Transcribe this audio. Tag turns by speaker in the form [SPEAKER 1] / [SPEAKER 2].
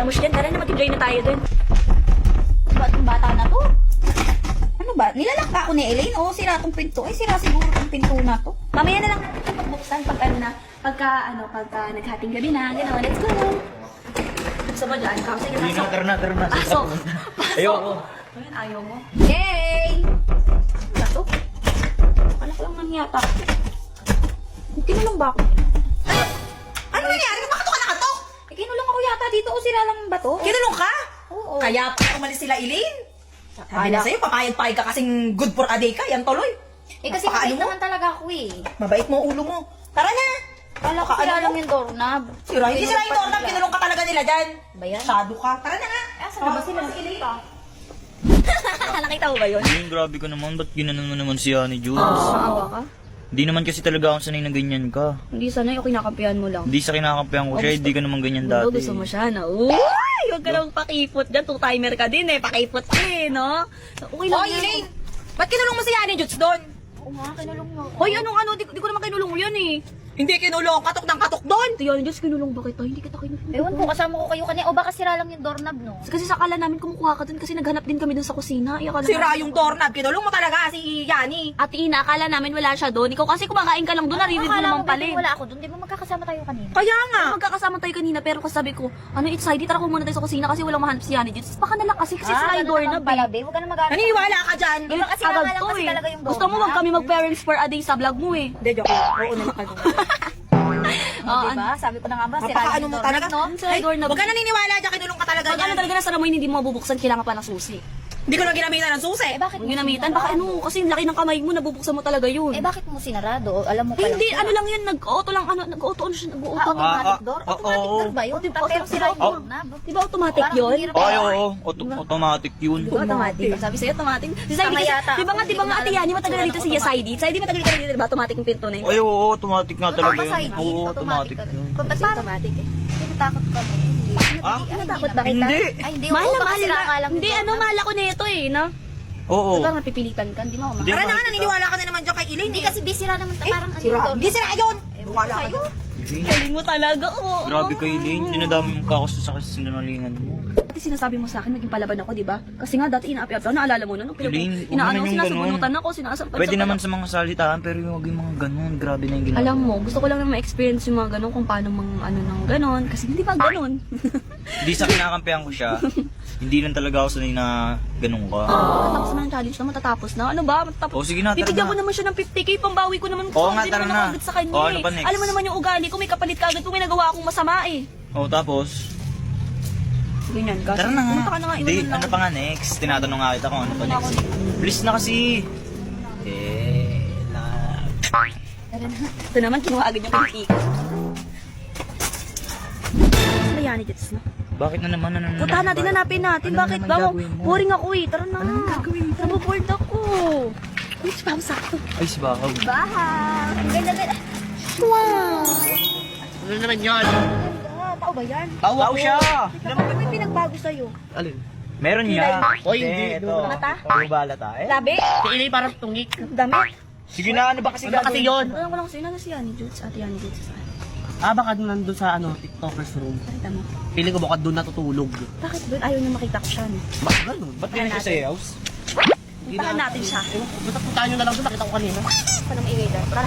[SPEAKER 1] Amush yan, tara na mag-enjoy na tayo dun.
[SPEAKER 2] Ba't yung bata na to? Ano ba? Nilalak ka ako ni Elaine? Oo, sira tong pinto. Ay, sira siguro tong pinto na to.
[SPEAKER 1] Mamaya na lang natin pagbuksan pagka naghating gabi na, gano'n, let's go. Gusto mo dyan? Ikaw, sige, pasok.
[SPEAKER 3] Tara na.
[SPEAKER 1] Pasok.
[SPEAKER 3] Ayoko.
[SPEAKER 1] Ayun, ayaw mo.
[SPEAKER 2] Yay!
[SPEAKER 1] Ano ba to? Anak lang nang yata. Kinulong ba ako?
[SPEAKER 2] Ano nangyari? Bakit ka nakatok?
[SPEAKER 1] Eh, kinulong ako yata dito o sira lang ba to?
[SPEAKER 2] Kinulong ka?
[SPEAKER 1] Oo.
[SPEAKER 2] Kaya pa umalis sila Elaine? Sabi na sa'yo, papayag-payag ka kasing good for a day ka. Yan tuloy.
[SPEAKER 1] Eh, kasi mabait naman talaga ako eh.
[SPEAKER 2] Mabait mo ulo mo. Tara na!
[SPEAKER 1] Kala ko sira lang yung doorknob.
[SPEAKER 2] Sira, hindi sila yung doorknob. Kinulong ka talaga nila dyan.
[SPEAKER 1] Ba yan?
[SPEAKER 2] Masyado ka. Tara na nga.
[SPEAKER 1] Saan na ba sila?
[SPEAKER 2] Si Elaine ka.
[SPEAKER 1] Nakita mo ba yun?
[SPEAKER 3] Elaine, grabe ka naman. Ba't ginanon mo naman si Honey Jules?
[SPEAKER 1] Maawa ka?
[SPEAKER 3] Hindi naman kasi talaga ako sanay na ganyan ka.
[SPEAKER 1] Hindi sanay o kinakampihan mo lang.
[SPEAKER 3] Hindi sa kinakampihan ko siya, hindi ka naman ganyan dati.
[SPEAKER 1] Oo, gusto mo siya na. Uy! Huwag ka lang pakipot dyan. Two-timer ka din eh. Pakipot ka eh, no? Okay lang
[SPEAKER 2] Oh,
[SPEAKER 1] yan.
[SPEAKER 2] Elaine! Ba't kinulong mo si Honey Jules doon?
[SPEAKER 1] Oo nga, kinulong mo. Hoy, anong di ko naman kinulong mo yan eh.
[SPEAKER 2] Hindi kinulong. Katok ng katok doon.
[SPEAKER 1] Tiyan, Diyos, kinulong ba kita? Hindi kita kinulong.
[SPEAKER 4] Ewan ko, kasama ko kayo kanina. O baka sira lang yung doorknob, no?
[SPEAKER 1] Kasi sakala namin kumukuha ka dun kasi naghanap din kami dun sa kusina. Ay, akala
[SPEAKER 2] Sira
[SPEAKER 1] namin-
[SPEAKER 2] yung doorknob. Kinulong mo talaga si Yani.
[SPEAKER 1] Ate Ina, akala namin wala siya doon. Ikaw kasi kumakain ka lang doon, naririnig mo
[SPEAKER 4] Akala
[SPEAKER 1] naman
[SPEAKER 4] mo,
[SPEAKER 1] pala
[SPEAKER 4] baby,
[SPEAKER 1] eh.
[SPEAKER 4] wala ako dun. Di ba magkakasama tayo kanina?
[SPEAKER 2] Kaya nga.
[SPEAKER 1] Magkakasama tayo kanina pero kasi sabi ko, ano it's Heidi, tara ko muna tayo sa kusina kasi walang mahanap si Yani. Diyos, baka nalang kasi sira yung
[SPEAKER 4] ganun
[SPEAKER 1] doorknob
[SPEAKER 4] naman pala,
[SPEAKER 1] eh.
[SPEAKER 4] babe. Huwag ka na mag-aaral.
[SPEAKER 2] Naniniwala ka dyan.
[SPEAKER 4] Di ba kasi
[SPEAKER 1] Agad
[SPEAKER 4] nga lang
[SPEAKER 1] to
[SPEAKER 4] kasi
[SPEAKER 1] eh.
[SPEAKER 4] talaga yung
[SPEAKER 1] Gusto mo wag kami mag-parents for a day sa vlog mo eh.
[SPEAKER 2] Hindi, joke lang. Oo naman ka.
[SPEAKER 4] Oh, di ba? Sabi ko na nga ba, sira lang
[SPEAKER 2] Napakaano
[SPEAKER 4] yung
[SPEAKER 2] mo
[SPEAKER 4] doorknob,
[SPEAKER 2] talaga.
[SPEAKER 4] no?
[SPEAKER 1] Sira yung doorknob.
[SPEAKER 2] Huwag ka naniniwala dyan. Kinulong ka talaga
[SPEAKER 1] Pag ano
[SPEAKER 2] niyan.
[SPEAKER 1] talaga nasa mo hindi mo mabubuksan, kailangan pa ng susi.
[SPEAKER 2] Hindi ko na ginamitan ng susi.
[SPEAKER 4] Eh, bakit
[SPEAKER 1] Kung
[SPEAKER 4] mo
[SPEAKER 1] ginamitan,
[SPEAKER 4] sinarado?
[SPEAKER 1] baka ano, kasi yung laki ng kamay mo, nabubuksan mo talaga yun.
[SPEAKER 4] Eh, bakit mo sinarado? O, alam mo pa
[SPEAKER 1] Hindi,
[SPEAKER 4] lang.
[SPEAKER 1] ano lang yan, nag-auto lang, nag-auto ano siya, nag-auto.
[SPEAKER 4] Automatic door?
[SPEAKER 3] oo.
[SPEAKER 4] Automatic door ba yun? Pero sira yung doorknob.
[SPEAKER 1] Di ba automatic
[SPEAKER 4] Parang
[SPEAKER 1] yun?
[SPEAKER 4] hirap
[SPEAKER 3] Ay,
[SPEAKER 4] yun.
[SPEAKER 3] oo. Automatic yun.
[SPEAKER 1] Di ba automatic? Sabi sa'yo, automatic. Si Saidi
[SPEAKER 4] Tama
[SPEAKER 1] kasi,
[SPEAKER 4] yata
[SPEAKER 1] di ba nga,
[SPEAKER 4] ako,
[SPEAKER 1] di ba nga
[SPEAKER 4] hindi
[SPEAKER 1] ate
[SPEAKER 4] ko
[SPEAKER 1] Yani,
[SPEAKER 4] alam
[SPEAKER 1] matagal na dito
[SPEAKER 4] kung
[SPEAKER 1] si Saidi. Saidi, matagal ka na dito, di ba? Automatic yung pinto na yun.
[SPEAKER 3] Ay, oo. Automatic nga talaga
[SPEAKER 4] Ako
[SPEAKER 3] yun.
[SPEAKER 4] side,
[SPEAKER 3] Oo,
[SPEAKER 4] automatic.
[SPEAKER 3] automatic yun.
[SPEAKER 4] Ba't
[SPEAKER 1] Kasi
[SPEAKER 4] parang
[SPEAKER 1] automatic eh.
[SPEAKER 4] tinatakot ka mo?
[SPEAKER 3] Ah?
[SPEAKER 4] Natakot ba kita?
[SPEAKER 3] Hindi.
[SPEAKER 4] Ay, hindi.
[SPEAKER 1] Mahal
[SPEAKER 4] Oo,
[SPEAKER 1] na
[SPEAKER 4] baka
[SPEAKER 1] mahal
[SPEAKER 4] sira nga
[SPEAKER 1] na.
[SPEAKER 4] lang yung
[SPEAKER 1] Hindi, ano,
[SPEAKER 4] doorknob.
[SPEAKER 1] mahal ako nito eh, no?
[SPEAKER 3] Oo.
[SPEAKER 1] Di ba mapipilitan ka? Hindi mo ako
[SPEAKER 3] Hindi.
[SPEAKER 1] mahal.
[SPEAKER 2] Tara na nga, naniniwala ka na naman dyan kay Elaine.
[SPEAKER 4] Hindi kasi bisira naman ta parang ano
[SPEAKER 2] Sira.
[SPEAKER 4] yung
[SPEAKER 2] Hindi sira yun. Wala ka
[SPEAKER 4] sa'yo.
[SPEAKER 2] dyan.
[SPEAKER 1] Galing mo talaga, oo.
[SPEAKER 3] Grabe kay Elaine. Dinadami mo ka ako sa sinungalingan mo.
[SPEAKER 1] Dati sinasabi mo sa akin, maging palaban ako, di ba? Kasi nga dati inaapi-api ako, naalala mo nun?
[SPEAKER 3] Elaine, huwag
[SPEAKER 1] Inaano,
[SPEAKER 3] naman yung
[SPEAKER 1] sinasabunutan ako, sinasampan
[SPEAKER 3] Pwede naman sa mga salitaan, pero huwag yung mga ganun. Grabe na yung ginagawa.
[SPEAKER 1] Alam mo, gusto ko lang na ma-experience yung mga ganun, kung paano ano ng ganun. Kasi hindi pa ganun.
[SPEAKER 3] Hindi sa kinakampihan ko siya. Hindi lang talaga ako sanay na ganun ka.
[SPEAKER 1] Matapos naman ang challenge na matatapos na. Ano ba? Matatapos.
[SPEAKER 3] O, sige na, tara
[SPEAKER 1] Bibigyan
[SPEAKER 3] na.
[SPEAKER 1] ko naman siya ng 50k, pambawi ko naman.
[SPEAKER 3] Oo nga,
[SPEAKER 1] Hindi
[SPEAKER 3] tara
[SPEAKER 1] naman
[SPEAKER 3] na.
[SPEAKER 1] ako agad sa kanya
[SPEAKER 3] O, ano
[SPEAKER 1] eh.
[SPEAKER 3] pa next?
[SPEAKER 1] Alam mo naman yung ugali ko, may kapalit ka agad kung may nagawa akong masama eh.
[SPEAKER 3] O, tapos?
[SPEAKER 1] Ganyan ka.
[SPEAKER 3] Tara na nga.
[SPEAKER 1] Pumunta ka na nga,
[SPEAKER 3] Hindi,
[SPEAKER 1] iwanan lang.
[SPEAKER 3] ano pa nga next? Tinatanong nga kita kung ano pa
[SPEAKER 1] Ano
[SPEAKER 3] next. Please na kasi.
[SPEAKER 1] Ito naman, kinuha agad yung kritik. Layani, Jets na.
[SPEAKER 3] Bakit na naman? Ano na
[SPEAKER 1] Puntahan
[SPEAKER 3] naman?
[SPEAKER 1] natin, hanapin natin.
[SPEAKER 3] Ano
[SPEAKER 1] Bakit
[SPEAKER 3] naman
[SPEAKER 1] ba?
[SPEAKER 3] gagawin mo?
[SPEAKER 1] Boring ako eh. Tara na.
[SPEAKER 3] Anong gagawin mo?
[SPEAKER 1] Naboboard ako. Uy, si Pao sakto.
[SPEAKER 3] Ay, si Bakaw.
[SPEAKER 4] Bahaw. Ang ganda-ganda.
[SPEAKER 1] Wow!
[SPEAKER 3] Ano naman yan?
[SPEAKER 4] Tao ba yan?
[SPEAKER 3] Wow siya!
[SPEAKER 4] Bakit may pinagbago sa'yo?
[SPEAKER 3] Alin? Meron niya.
[SPEAKER 5] Oy, hindi.
[SPEAKER 3] Ito.
[SPEAKER 4] Mata?
[SPEAKER 3] Yung balata eh.
[SPEAKER 4] Labi?
[SPEAKER 5] Si Ilay parang tungik.
[SPEAKER 4] Damit?
[SPEAKER 3] Sige na, ano ba kasi
[SPEAKER 5] Ano kasi yun?
[SPEAKER 1] Alam ko lang sino na si Yani Jutes. Ate Yani Jutes.
[SPEAKER 5] Ah, baka nandun sa TikTokers room.
[SPEAKER 1] Nakita mo.
[SPEAKER 5] Feeling ko baka doon natutulog.
[SPEAKER 1] Bakit doon ayaw niya makita ko siya? No?
[SPEAKER 5] Bakit ganun?
[SPEAKER 3] Ba't ganun siya sa house?
[SPEAKER 1] Puntahan natin siya.
[SPEAKER 5] Basta puntahan nyo na lang doon, nakita ko kanina.
[SPEAKER 1] Paano maingay dyan? Tara.